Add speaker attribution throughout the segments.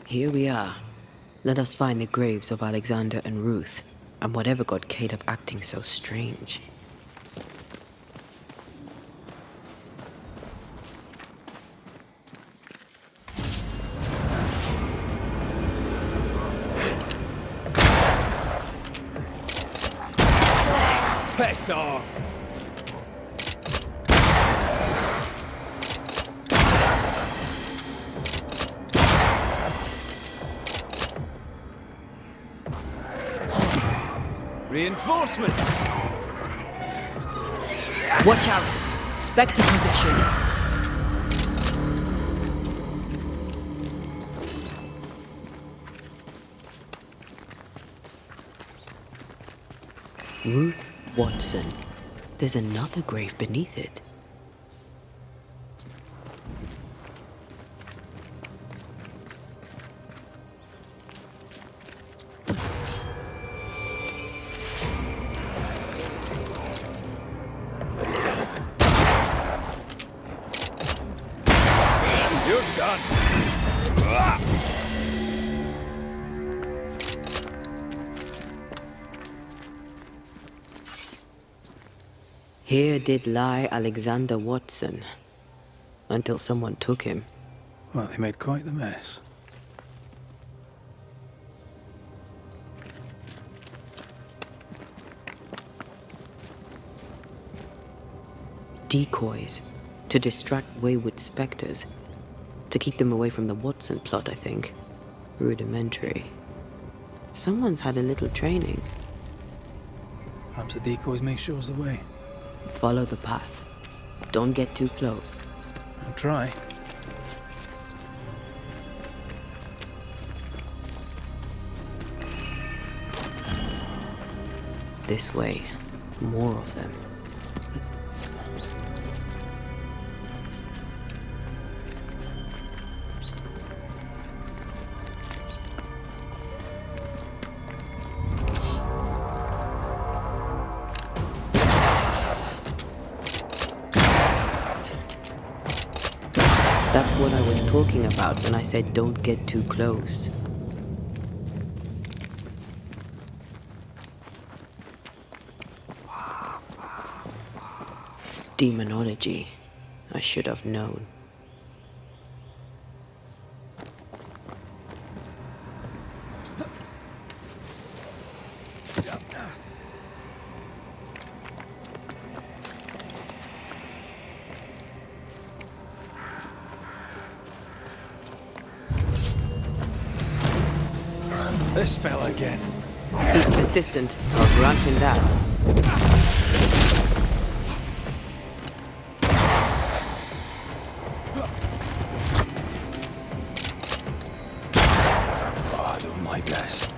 Speaker 1: Here we are. Let us find the graves of Alexander and Ruth, and whatever got Kate up acting so strange.
Speaker 2: Piss off! Reinforcements!
Speaker 1: Watch out! Spectre possession! Ruth Watson. There's another grave beneath it.
Speaker 2: You're done!
Speaker 1: Here did lie Alexander Watson, until someone took him.
Speaker 3: Well, they made quite the mess.
Speaker 1: Decoys, to distract wayward specters. To keep them away from the Watson plot, I think. Rudimentary. Someone's had a little training.
Speaker 3: Perhaps the decoys may show us the way.
Speaker 1: Follow the path. Don't get too close.
Speaker 3: I'll try.
Speaker 1: This way. More of them. That's what I was talking about when I said don't get too close. Demonology. I should have known.
Speaker 3: This fella again.
Speaker 1: He's persistent. I'll grant him that.
Speaker 3: Oh, I don't like this.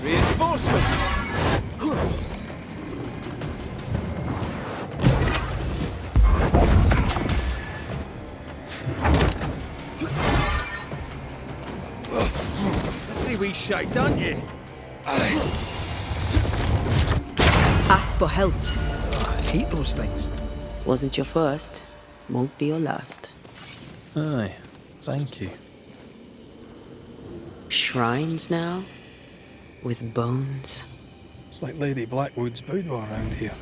Speaker 2: Reinforcements! Pretty wee shite, aren't you?
Speaker 1: Ask for help.
Speaker 3: I hate those things.
Speaker 1: Wasn't your first. Won't be your last.
Speaker 3: Aye, thank you.
Speaker 1: Shrines now? With bones?
Speaker 3: It's like Lady Blackwood's boudoir around here.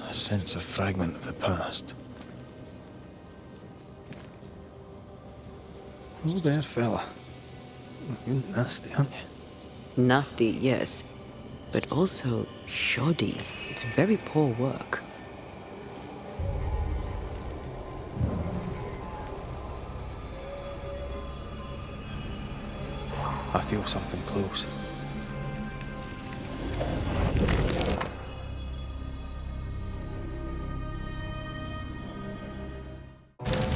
Speaker 3: I sense a fragment of the past. Oh, there, fella. You're nasty, aren't you?
Speaker 1: Nasty, yes. But also shoddy. It's very poor work.
Speaker 3: I feel something close.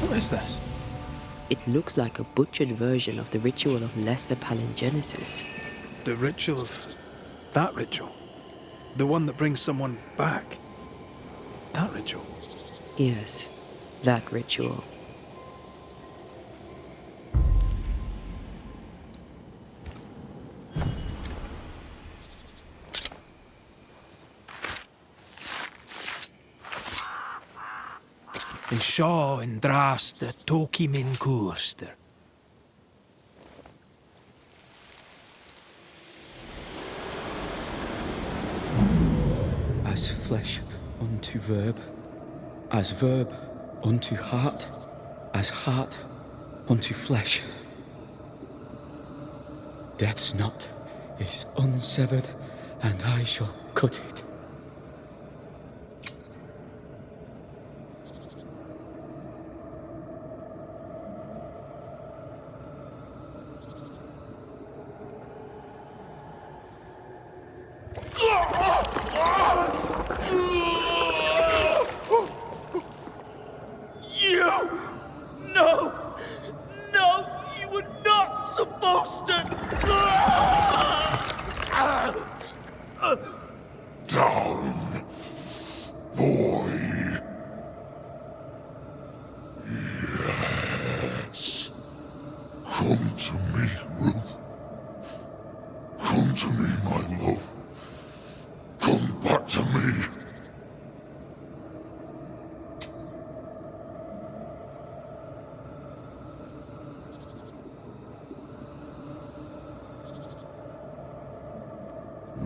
Speaker 3: What is this?
Speaker 1: It looks like a butchered version of the ritual of Lesser Palingenesis.
Speaker 3: The ritual of... that ritual? The one that brings someone back? That ritual?
Speaker 1: Yes. That ritual.
Speaker 3: And Shaw and Draster, Toki Min Kurster.
Speaker 4: As flesh unto verb, as verb unto heart, as heart unto flesh. Death's knot is unsevered, and I shall cut it.
Speaker 5: Down, boy. Yes. Come to me, Ruth. Come to me, my love. Come back to me.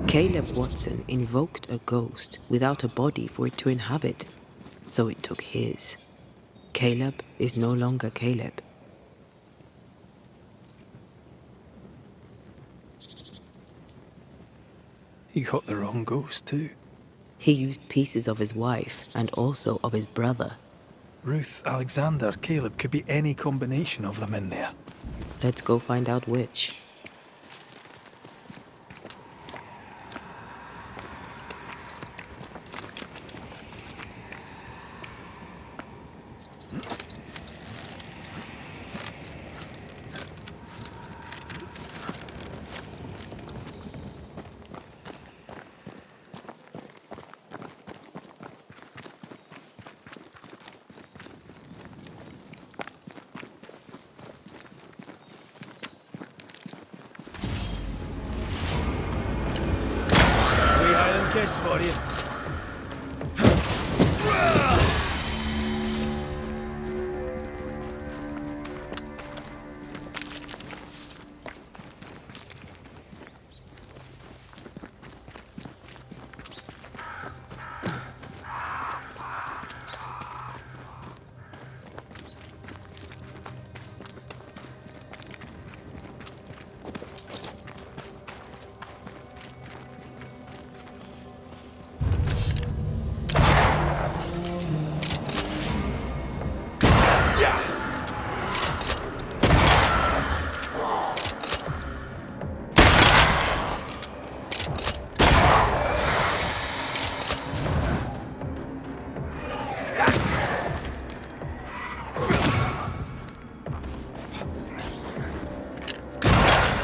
Speaker 1: Caleb Watson invoked a ghost without a body for it to inhabit, so it took his. Caleb is no longer Caleb.
Speaker 3: He got the wrong ghost too.
Speaker 1: He used pieces of his wife and also of his brother.
Speaker 3: Ruth, Alexander, Caleb could be any combination of them in there.
Speaker 1: Let's go find out which.
Speaker 2: Kiss for you.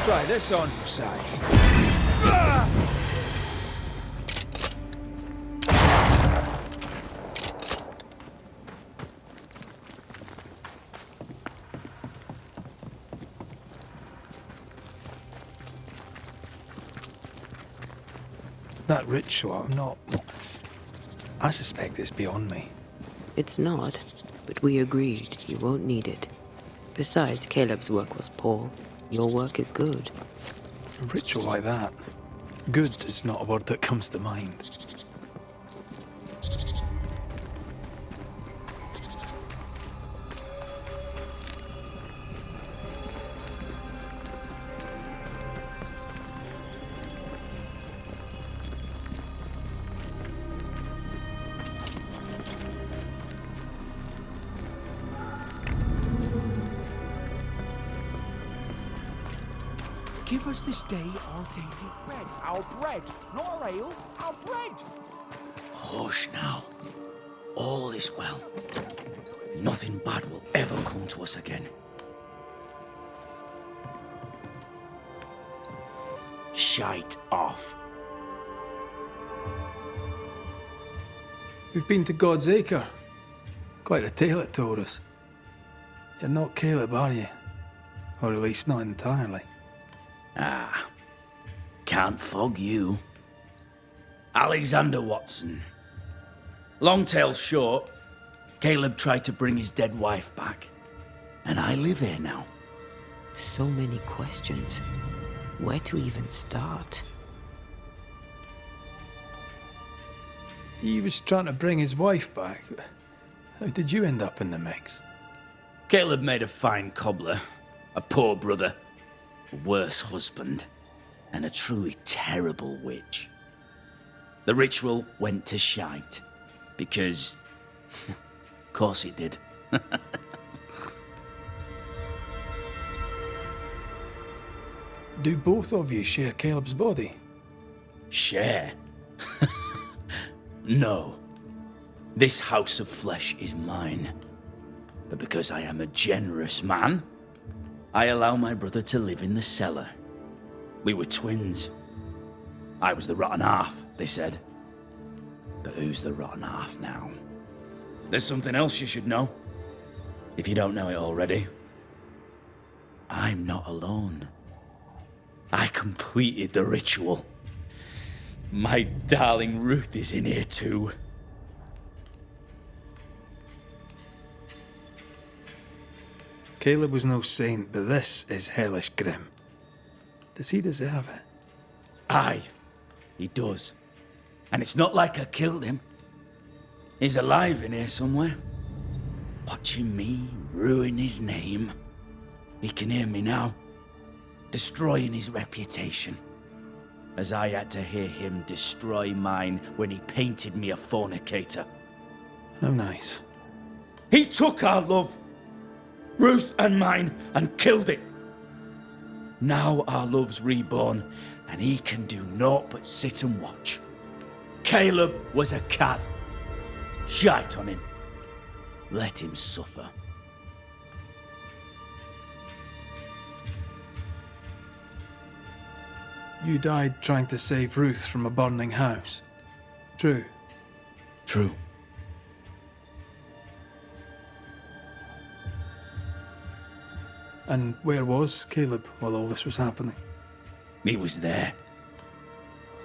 Speaker 2: Try this on for size.
Speaker 3: That ritual, I'm not... I suspect it's beyond me.
Speaker 1: It's not, but we agreed you won't need it. Besides, Caleb's work was poor. Your work is good.
Speaker 3: A ritual like that. Good is not a word that comes to mind.
Speaker 6: Give us this day our daily bread. Our bread, not our ale, our bread.
Speaker 7: Hush now. All is well. Nothing bad will ever come to us again. Shite off.
Speaker 3: We've been to God's Acre. Quite a tale it told us. You're not Caleb, are you? Or at least not entirely.
Speaker 7: Can't fog you. Alexander Watson. Long tale short, Caleb tried to bring his dead wife back. And I live here now.
Speaker 1: So many questions. Where to even start?
Speaker 3: He was trying to bring his wife back. How did you end up in the mix?
Speaker 7: Caleb made a fine cobbler, a poor brother, a worse husband, and a truly terrible witch. The ritual went to shite, because... of course it did.
Speaker 3: Do both of you share Caleb's body?
Speaker 7: Share? No. This house of flesh is mine. But because I am a generous man, I allow my brother to live in the cellar. We were twins. I was the rotten half, they said. But who's the rotten half now? There's something else you should know. If you don't know it already. I'm not alone. I completed the ritual. My darling Ruth is in here too.
Speaker 3: Caleb was no saint, but this is hellish grim. Does he deserve it?
Speaker 7: Aye, he does. And it's not like I killed him. He's alive in here somewhere. Watching me ruin his name. He can hear me now. Destroying his reputation. As I had to hear him destroy mine when he painted me a fornicator.
Speaker 3: How nice.
Speaker 7: He took our love, Ruth and mine, and killed it. Now our love's reborn, and he can do naught but sit and watch. Caleb was a cad. Shite on him. Let him suffer.
Speaker 3: You died trying to save Ruth from a burning house. True.
Speaker 7: True.
Speaker 3: And where was Caleb while all this was happening?
Speaker 7: He was there.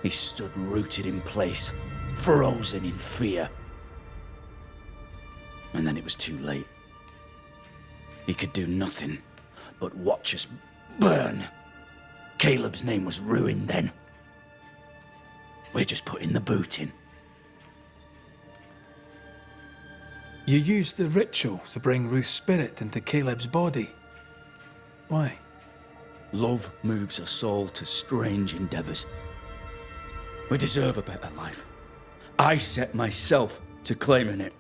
Speaker 7: He stood rooted in place, frozen in fear. And then it was too late. He could do nothing but watch us burn. Caleb's name was ruined then. We're just putting the boot in.
Speaker 3: You used the ritual to bring Ruth's spirit into Caleb's body. Why?
Speaker 7: Love moves a soul to strange endeavors. We deserve a better life. I set myself to claiming it.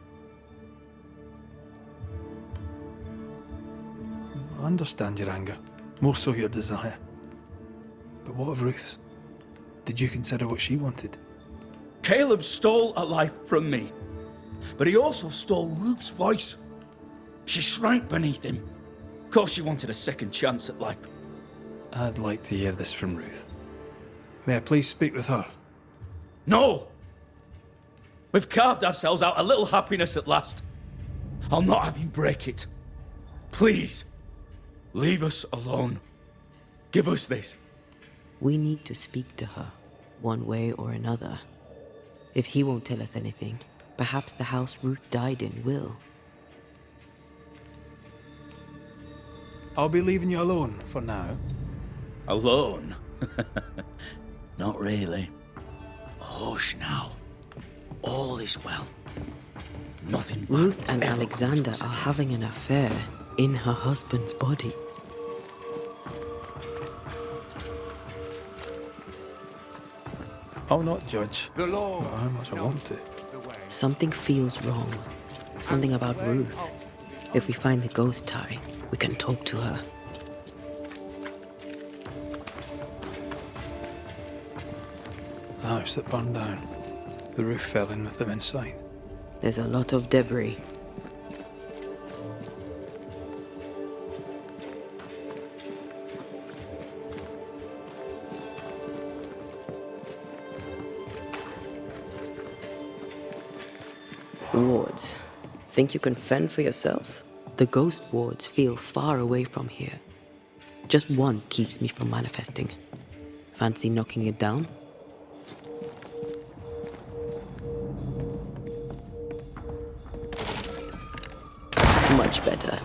Speaker 3: I understand your anger, more so your desire. But what of Ruth's? Did you consider what she wanted?
Speaker 7: Caleb stole a life from me, but he also stole Ruth's voice. She shrank beneath him. Of course she wanted a second chance at life.
Speaker 3: I'd like to hear this from Ruth. May I please speak with her?
Speaker 7: No! We've carved ourselves out a little happiness at last. I'll not have you break it. Please, leave us alone. Give us this.
Speaker 1: We need to speak to her, one way or another. If he won't tell us anything, perhaps the house Ruth died in will.
Speaker 3: I'll be leaving you alone for now.
Speaker 7: Alone? Not really. Hush now. All is well. Nothing bad
Speaker 1: Ruth and
Speaker 7: ever comes
Speaker 1: Alexander
Speaker 7: to us
Speaker 1: are
Speaker 7: again.
Speaker 1: having an affair in her husband's body.
Speaker 3: I'll not judge,
Speaker 6: The law.
Speaker 3: but how much I want to.
Speaker 1: Something feels wrong. Something about Ruth. If we find the ghost tie, we can talk to her.
Speaker 3: The house that burned down. The roof fell in with them inside.
Speaker 1: There's a lot of debris. Wards. Think you can fend for yourself? The ghost wards feel far away from here. Just one keeps me from manifesting. Fancy knocking it down? Much better.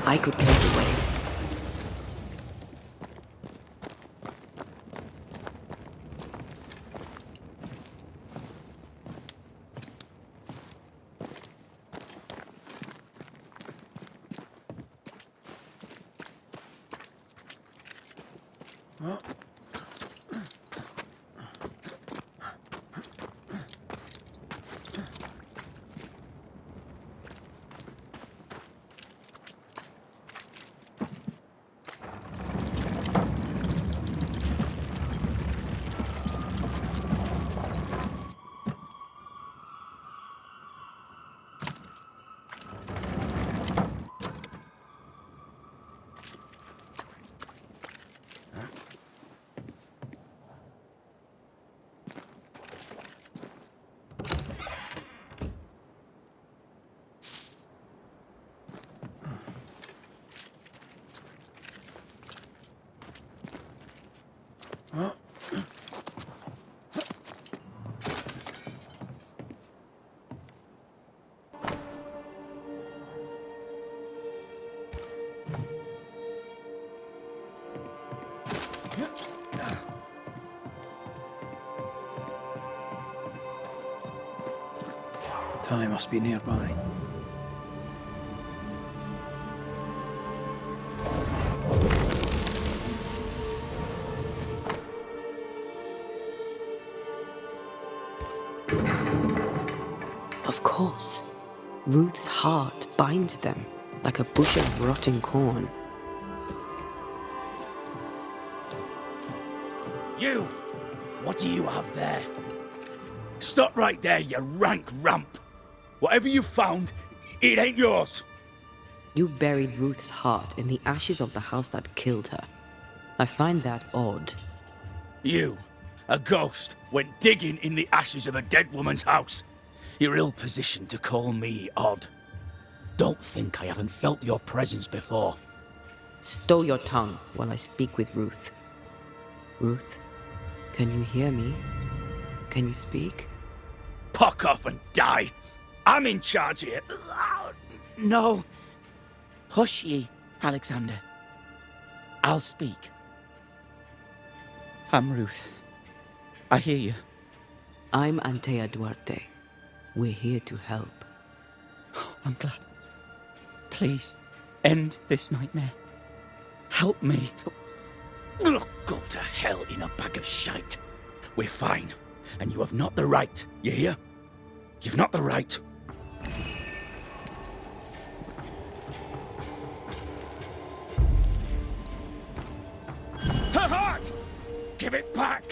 Speaker 1: I could clear the way.
Speaker 3: Time must be nearby.
Speaker 1: Of course. Ruth's heart binds them like a bushel of rotting corn.
Speaker 7: You! What do you have there? Stop right there, you rank ramp! Whatever you found, it ain't yours!
Speaker 1: You buried Ruth's heart in the ashes of the house that killed her. I find that odd.
Speaker 7: You, a ghost, went digging in the ashes of a dead woman's house. You're ill-positioned to call me odd. Don't think I haven't felt your presence before.
Speaker 1: Stow your tongue while I speak with Ruth. Ruth, can you hear me? Can you speak?
Speaker 7: Puck off and die! I'm in charge here.
Speaker 8: No. Hush ye, Alexander. I'll speak. I'm Ruth. I hear you.
Speaker 1: I'm Antea Duarte. We're here to help.
Speaker 8: I'm glad. Please, end this nightmare. Help me.
Speaker 7: Go to hell in a bag of shite. We're fine, and you have not the right, you hear? You've not the right. Her heart! Give it back!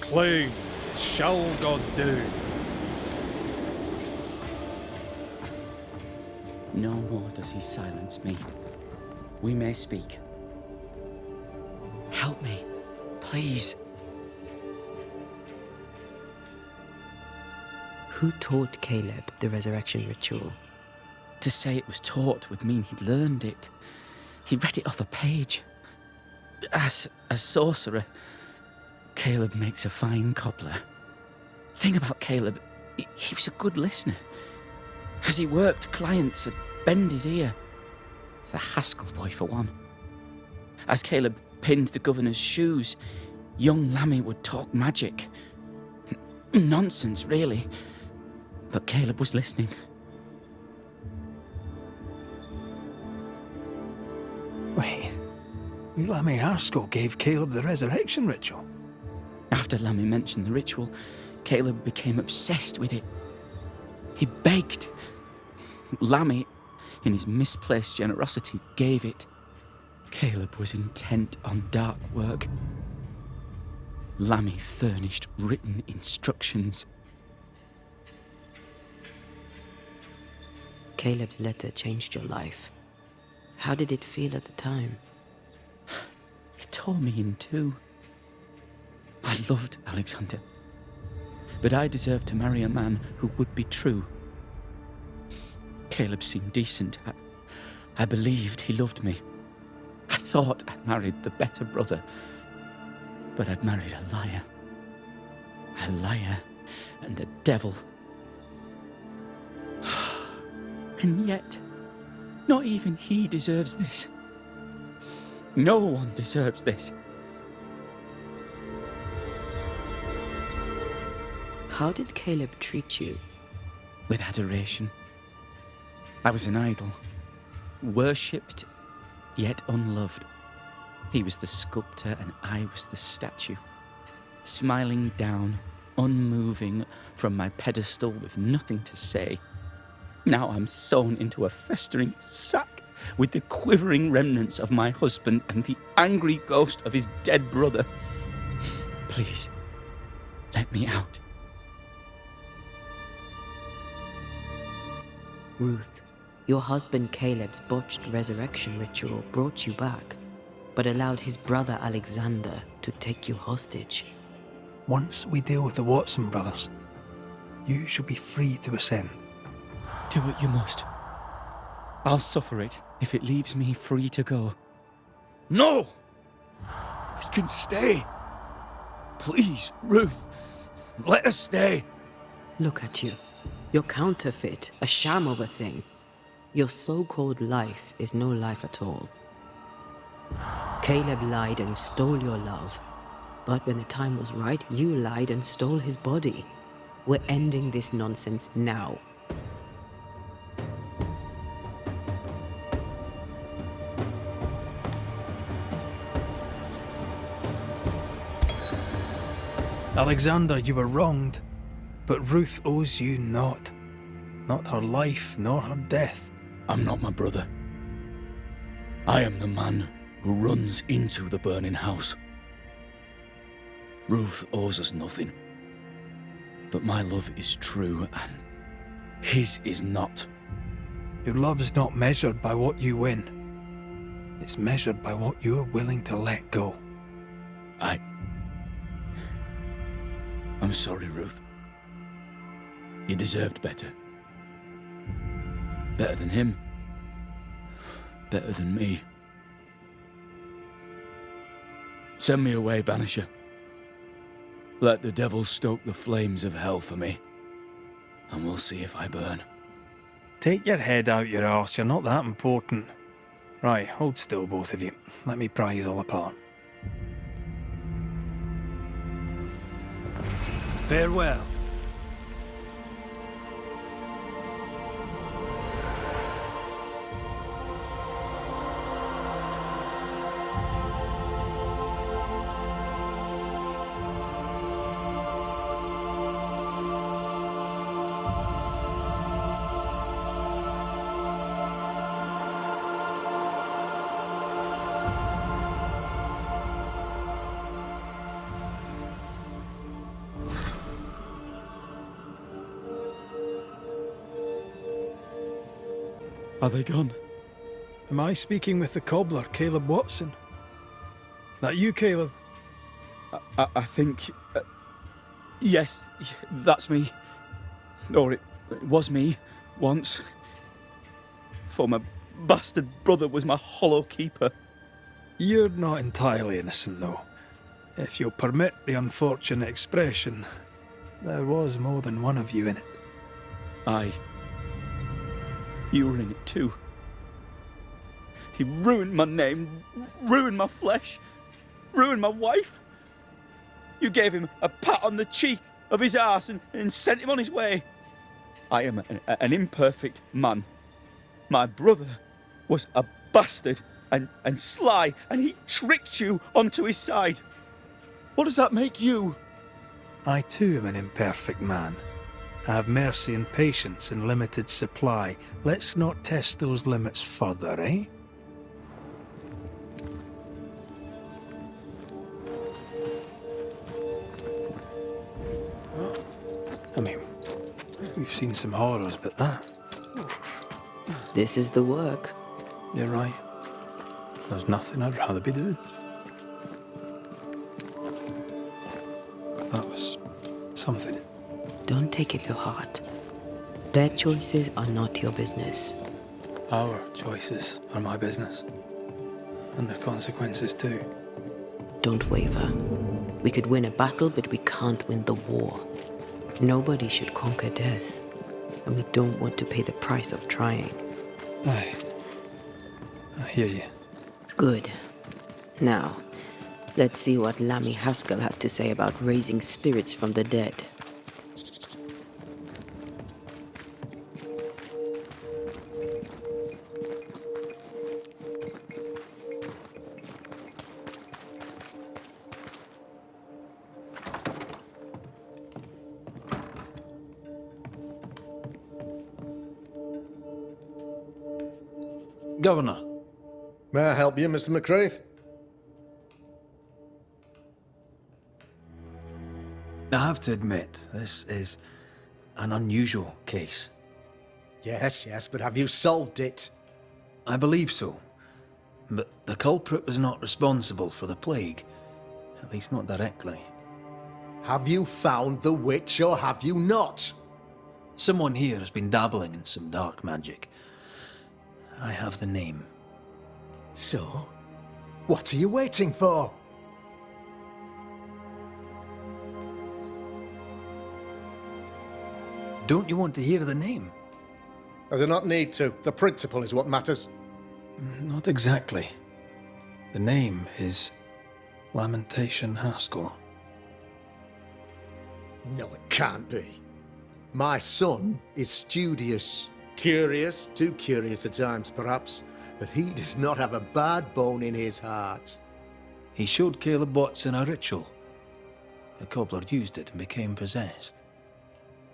Speaker 9: Plague shall God do.
Speaker 4: No more does he silence me. We may speak.
Speaker 8: Help me, please.
Speaker 1: Who taught Caleb the resurrection ritual?
Speaker 8: To say it was taught would mean he'd learned it. He read it off a page. As a sorcerer, Caleb makes a fine cobbler. Thing about Caleb, he was a good listener. As he worked, clients would bend his ear. The Haskell boy, for one. As Caleb pinned the governor's shoes, young Lammy would talk magic. Nonsense, really. But Caleb was listening.
Speaker 3: Wait, Lammy Haskell gave Caleb the resurrection ritual?
Speaker 8: After Lammy mentioned the ritual, Caleb became obsessed with it. He begged. Lammy, in his misplaced generosity, gave it. Caleb was intent on dark work. Lammy furnished written instructions.
Speaker 1: Caleb's letter changed your life. How did it feel at the time?
Speaker 8: It tore me in two. I loved Alexander, but I deserved to marry a man who would be true. Caleb seemed decent. I believed he loved me. I thought I married the better brother, but I'd married a liar. A liar and a devil. And yet, not even he deserves this. No one deserves this.
Speaker 1: How did Caleb treat you?
Speaker 8: With adoration. I was an idol, worshipped yet unloved. He was the sculptor and I was the statue, smiling down, unmoving from my pedestal with nothing to say. Now I'm sewn into a festering sack with the quivering remnants of my husband and the angry ghost of his dead brother. Please, let me out.
Speaker 1: Ruth, your husband Caleb's botched resurrection ritual brought you back, but allowed his brother Alexander to take you hostage.
Speaker 3: Once we deal with the Watson brothers, you shall be free to ascend.
Speaker 8: Do what you must. I'll suffer it if it leaves me free to go.
Speaker 7: No! We can stay. Please, Ruth, let us stay.
Speaker 1: Look at you. You're counterfeit, a sham of a thing. Your so-called life is no life at all. Caleb lied and stole your love. But when the time was right, you lied and stole his body. We're ending this nonsense now.
Speaker 3: Alexander, you were wronged, but Ruth owes you naught. Not her life, nor her death.
Speaker 7: I'm not my brother. I am the man who runs into the burning house. Ruth owes us nothing. But my love is true, and his is not.
Speaker 3: Your love is not measured by what you win. It's measured by what you're willing to let go.
Speaker 7: I'm sorry, Ruth. You deserved better. Better than him. Better than me. Send me away, Banisher. Let the devil stoke the flames of hell for me, and we'll see if I burn.
Speaker 3: Take your head out your arse, you're not that important. Right, hold still, both of you. Let me pry you all apart. Farewell.
Speaker 8: Are they gone?
Speaker 3: Am I speaking with the cobbler, Caleb Watson? That you, Caleb?
Speaker 8: I think... yes, that's me. Or it was me, once. For my bastard brother was my hollow keeper.
Speaker 3: You're not entirely innocent, though. If you'll permit the unfortunate expression, there was more than one of you in it.
Speaker 8: Aye. You were in it too. He ruined my name, ruined my flesh, ruined my wife. You gave him a pat on the cheek of his arse and sent him on his way. I am an imperfect man. My brother was a bastard and sly, and he tricked you onto his side. What does that make you?
Speaker 3: I too am an imperfect man. I have mercy and patience in limited supply. Let's not test those limits further, eh? I mean, we've seen some horrors, but that...
Speaker 1: This is the work.
Speaker 3: You're right. There's nothing I'd rather be doing. That was something.
Speaker 1: Don't take it to heart. Their choices are not your business.
Speaker 3: Our choices are my business. And their consequences too.
Speaker 1: Don't waver. We could win a battle, but we can't win the war. Nobody should conquer death. And we don't want to pay the price of trying.
Speaker 3: Aye. I hear you.
Speaker 1: Good. Now, let's see what Lammy Haskell has to say about raising spirits from the dead.
Speaker 3: Governor.
Speaker 10: May I help you, Mr. McRaith?
Speaker 3: I have to admit, this is an unusual case.
Speaker 10: Yes, but have you solved it?
Speaker 3: I believe so. But the culprit was not responsible for the plague. At least not directly.
Speaker 10: Have you found the witch or have you not?
Speaker 3: Someone here has been dabbling in some dark magic. I have the name.
Speaker 10: So, what are you waiting for?
Speaker 3: Don't you want to hear the name?
Speaker 10: I do not need to. The principle is what matters.
Speaker 3: Not exactly. The name is Lamentation Haskell.
Speaker 10: No, it can't be. My son is studious. Curious, too curious at times perhaps, but he does not have a bad bone in his heart.
Speaker 3: He showed Caleb Watson a ritual. The cobbler used it and became possessed.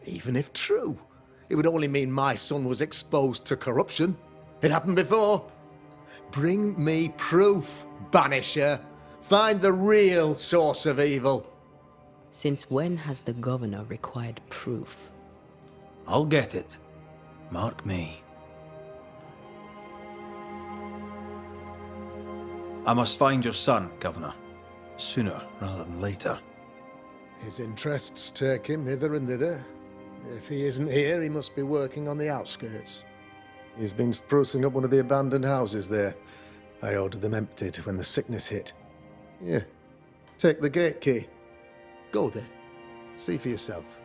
Speaker 10: Even if true, it would only mean my son was exposed to corruption. It happened before. Bring me proof, Banisher. Find the real source of evil.
Speaker 1: Since when has the governor required proof?
Speaker 3: I'll get it. Mark me. I must find your son, Governor. Sooner rather than later.
Speaker 10: His interests take him hither and thither. If he isn't here, he must be working on the outskirts. He's been sprucing up one of the abandoned houses there. I ordered them emptied when the sickness hit. Here, take the gate key. Go there. See for yourself.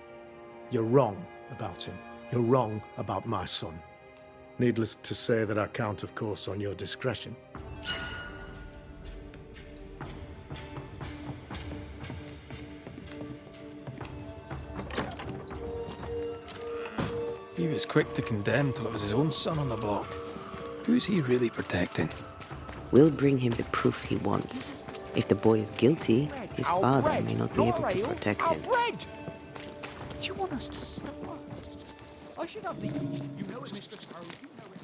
Speaker 10: You're wrong about him. You're wrong about my son. Needless to say that I count, of course, on your discretion.
Speaker 3: He was quick to condemn till it was his own son on the block. Who's he really protecting?
Speaker 1: We'll bring him the proof he wants. If the boy is guilty, his father may not be able to protect him.
Speaker 6: Bread! Do you want us to stop? I should have the... You know it, Mistress Harrow. You know it.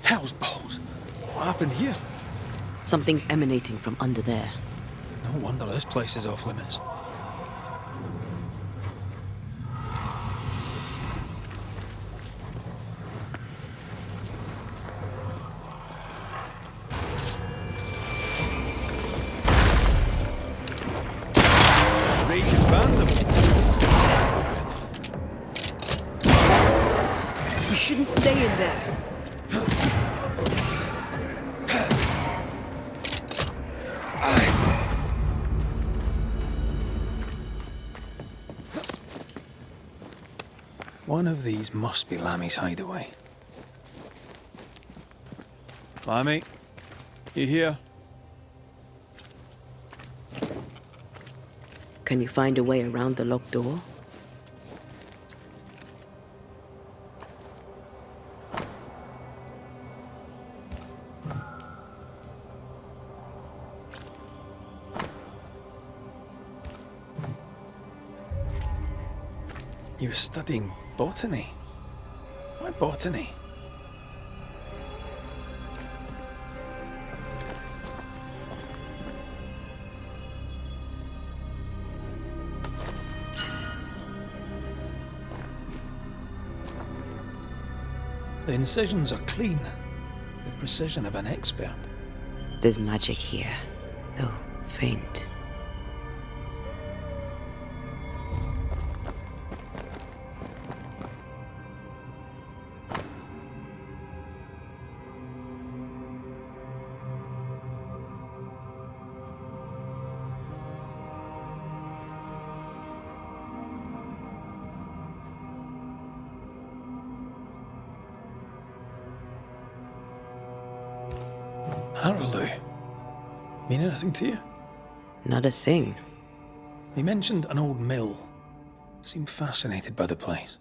Speaker 3: Hell's balls! What happened here?
Speaker 1: Something's emanating from under there.
Speaker 3: No wonder this place is off limits.
Speaker 9: Raith has banned them.
Speaker 1: You shouldn't stay in there.
Speaker 3: One of these must be Lammy's hideaway.
Speaker 9: Lammy, you here?
Speaker 1: Can you find a way around the locked door?
Speaker 3: You were studying botany? Why botany? The incisions are clean. The precision of an expert.
Speaker 1: There's magic here, though faint.
Speaker 3: Araloo. Mean anything to you?
Speaker 1: Not a thing.
Speaker 3: He mentioned an old mill. Seemed fascinated by the place.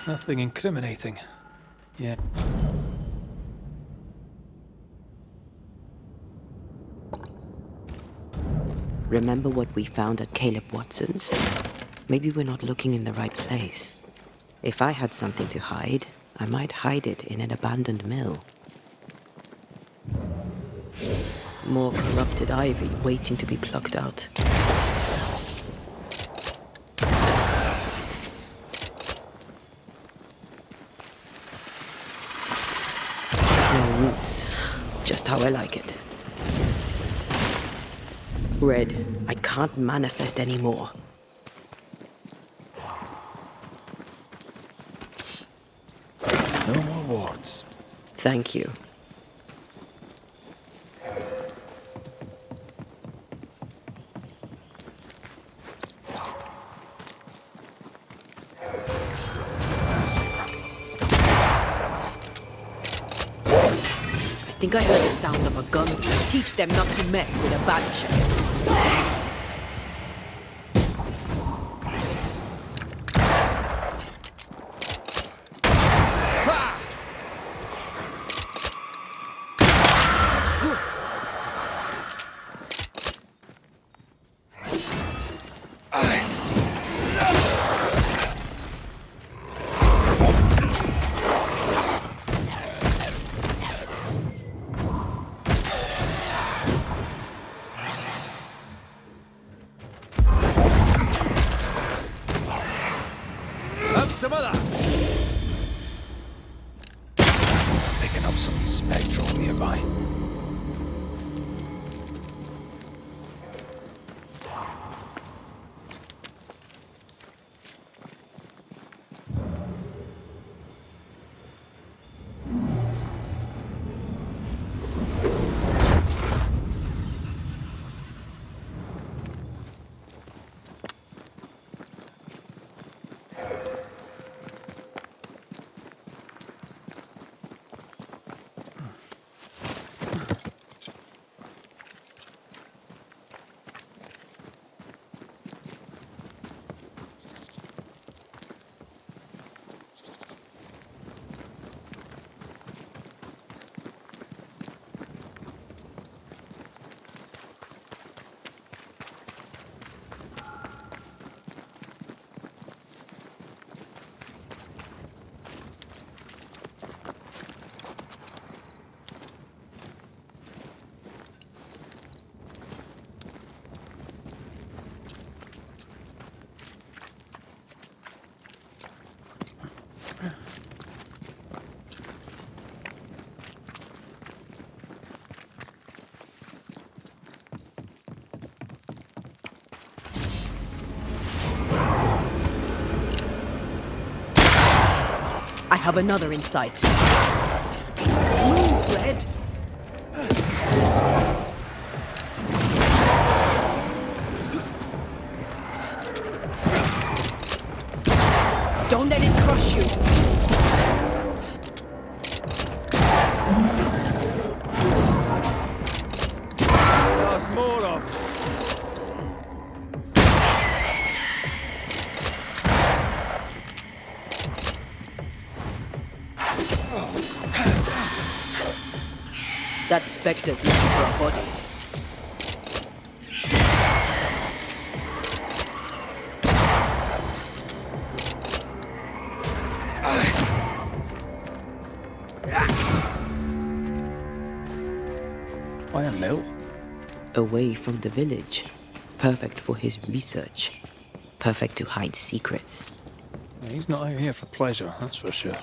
Speaker 3: Nothing incriminating. Yeah.
Speaker 1: Remember what we found at Caleb Watson's? Maybe we're not looking in the right place. If I had something to hide, I might hide it in an abandoned mill. More corrupted ivy waiting to be plucked out. No roots. Just how I like it. Red, I can't manifest anymore.
Speaker 3: No more wards.
Speaker 1: Thank you. I think I heard the sound of a gun. Teach them not to mess with a Banisher.
Speaker 2: Some of that.
Speaker 3: Picking up something spectral nearby.
Speaker 1: I have another in sight. Move, Red! Don't let it crush you! That spectre's looking for a body.
Speaker 3: Why a mill?
Speaker 1: Away from the village. Perfect for his research. Perfect to hide secrets.
Speaker 3: He's not out here for pleasure, that's for sure.